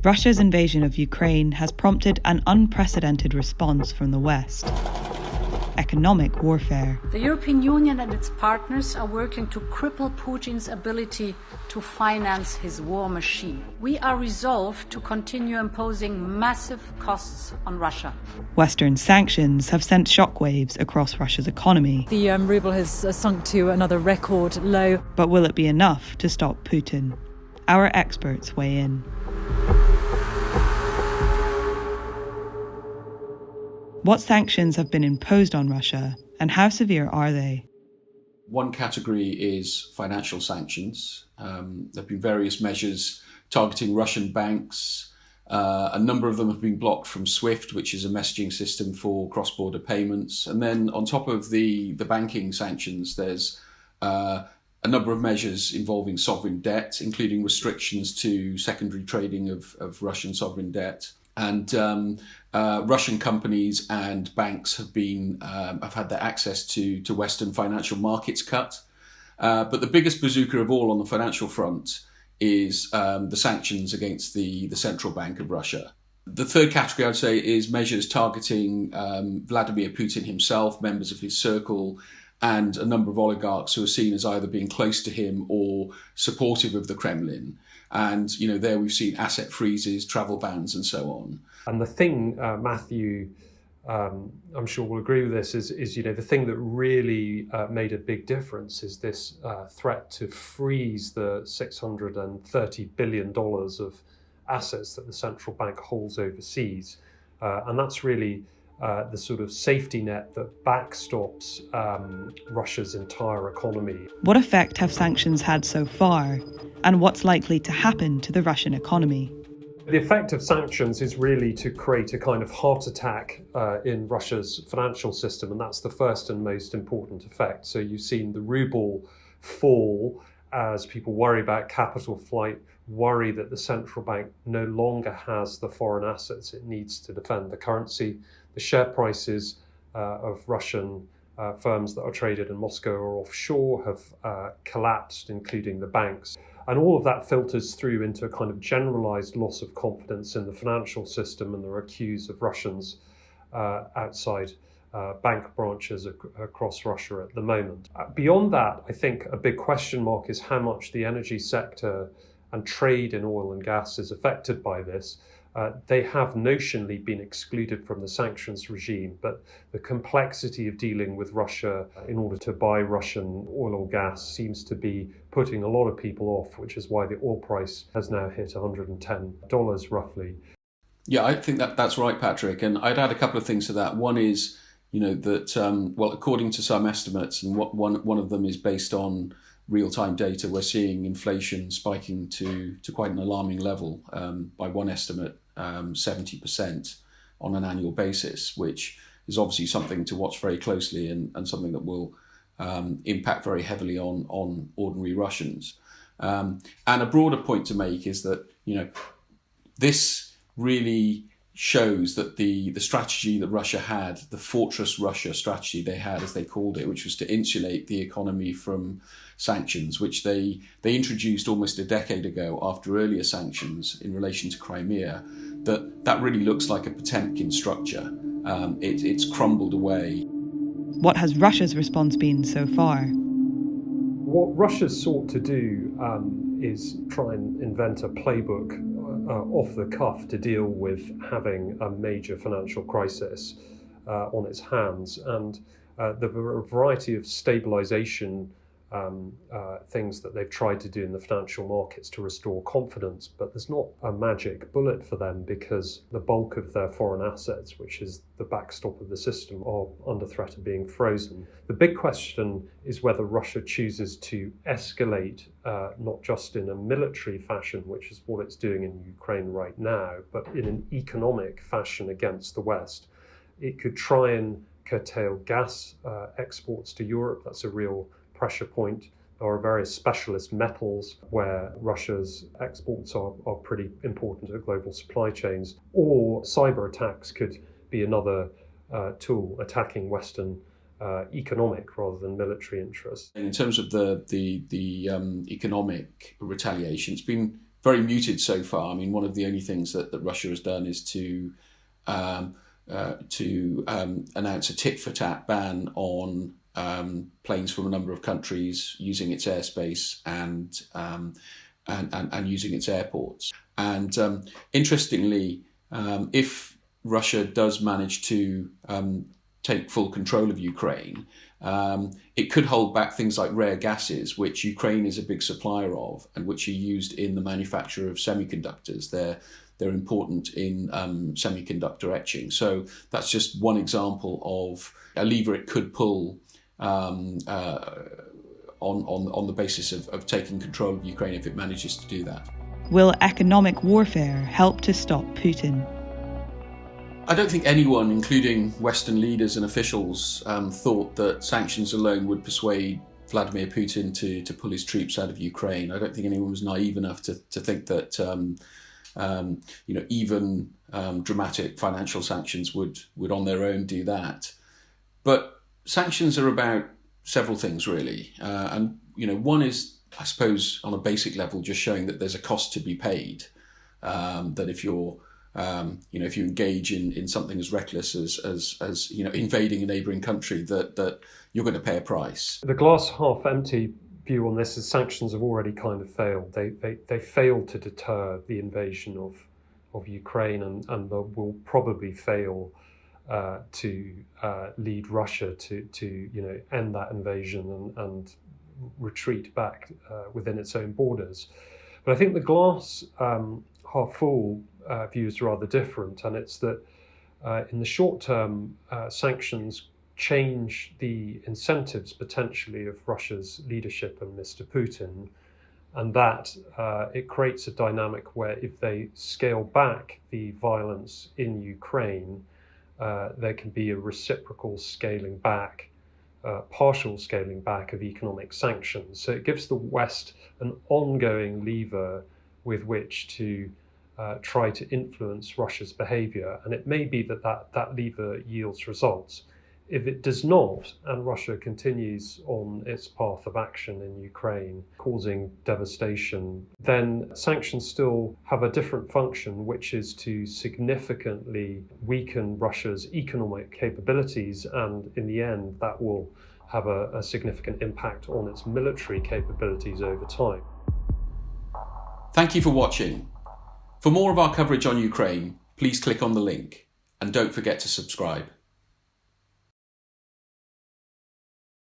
Russia's invasion of Ukraine has prompted an unprecedented response from the West. Economic warfare. The European Union and its partners are working to cripple Putin's ability to finance his war machine. We are resolved to continue imposing massive costs on Russia. Western sanctions have sent shockwaves across Russia's economy. The ruble has sunk to another record low. But will it be enough to stop Putin? Our experts weigh in. What sanctions have been imposed on Russia, and how severe are they? One category is financial sanctions. There have been various measures targeting Russian banks. A number of them have been blocked from SWIFT, which is a messaging system for cross-border payments. And then on top of the banking sanctions, there's a number of measures involving sovereign debt, including restrictions to secondary trading of Russian sovereign debt. And Russian companies and banks have had their access to Western financial markets cut. But the biggest bazooka of all on the financial front is the sanctions against the Central Bank of Russia. The third category, I'd say, is measures targeting Vladimir Putin himself, members of his circle, and a number of oligarchs who are seen as either being close to him or supportive of the Kremlin. And, there we've seen asset freezes, travel bans, and so on. And the thing, Matthew, I'm sure will agree with this, is the thing that really made a big difference is this threat to freeze the $630 billion of assets that the central bank holds overseas. And that's really the sort of safety net that backstops Russia's entire economy. What effect have sanctions had so far, and what's likely to happen to the Russian economy? The effect of sanctions is really to create a kind of heart attack in Russia's financial system, and that's the first and most important effect. So you've seen the ruble fall as people worry about capital flight, worry that the central bank no longer has the foreign assets it needs to defend the currency. The share prices of Russian firms that are traded in Moscow or offshore have collapsed, including the banks. And all of that filters through into a kind of generalized loss of confidence in the financial system, and there are queues of Russians outside bank branches across Russia at the moment. Beyond that, I think a big question mark is how much the energy sector and trade in oil and gas is affected by this. They have notionally been excluded from the sanctions regime, but the complexity of dealing with Russia in order to buy Russian oil or gas seems to be putting a lot of people off, which is why the oil price has now hit $110 roughly. Yeah, I think that's right, Patrick. And I'd add a couple of things to that. One is, that, according to some estimates, and one of them is based on real-time data, we're seeing inflation spiking to quite an alarming level, by one estimate, 70% on an annual basis, which is obviously something to watch very closely and something that will impact very heavily on ordinary Russians. And a broader point to make is that, this really shows that the strategy that Russia had, the Fortress Russia strategy they had, as they called it, which was to insulate the economy from sanctions, which they introduced almost a decade ago after earlier sanctions in relation to Crimea, that really looks like a Potemkin structure. It's crumbled away. What has Russia's response been so far? What Russia's sought to do is try and invent a playbook off the cuff to deal with having a major financial crisis on its hands. And there are a variety of stabilization things that they've tried to do in the financial markets to restore confidence, but there's not a magic bullet for them because the bulk of their foreign assets, which is the backstop of the system, are under threat of being frozen. The big question is whether Russia chooses to escalate, not just in a military fashion, which is what it's doing in Ukraine right now, but in an economic fashion against the West. It could try and curtail gas exports to Europe. That's a real pressure point. There are various specialist metals where Russia's exports are pretty important to global supply chains. Or cyber attacks could be another tool attacking Western economic rather than military interests. In terms of the economic retaliation, it's been very muted so far. I mean, one of the only things that Russia has done is to announce a tit-for-tat ban on planes from a number of countries using its airspace and using its airports. And interestingly, if Russia does manage to take full control of Ukraine, it could hold back things like rare gases, which Ukraine is a big supplier of and which are used in the manufacture of semiconductors. They're important in semiconductor etching. So that's just one example of a lever it could pull on the basis of taking control of Ukraine if it manages to do that. Will economic warfare help to stop Putin? I don't think anyone, including Western leaders and officials, thought that sanctions alone would persuade Vladimir Putin to pull his troops out of Ukraine. I don't think anyone was naive enough to think that even dramatic financial sanctions would on their own do that. But sanctions are about several things really, and one is, I suppose, on a basic level, just showing that there's a cost to be paid. That if you're if you engage in something as reckless as invading a neighbouring country, that you're going to pay a price. The glass half empty view on this is sanctions have already kind of failed. They failed to deter the invasion of Ukraine, and they will probably fail to lead Russia to end that invasion and retreat back within its own borders. But I think the glass half full view is rather different, and it's that in the short term, sanctions change the incentives potentially of Russia's leadership and Mr. Putin, and that it creates a dynamic where if they scale back the violence in Ukraine, there can be a reciprocal scaling back, partial scaling back of economic sanctions. So it gives the West an ongoing lever with which to try to influence Russia's behavior, and it may be that lever yields results. If it does not, and Russia continues on its path of action in Ukraine, causing devastation, then sanctions still have a different function, which is to significantly weaken Russia's economic capabilities, and in the end, that will have a significant impact on its military capabilities over time. Thank you for watching. For more of our coverage on Ukraine, please click on the link and don't forget to subscribe.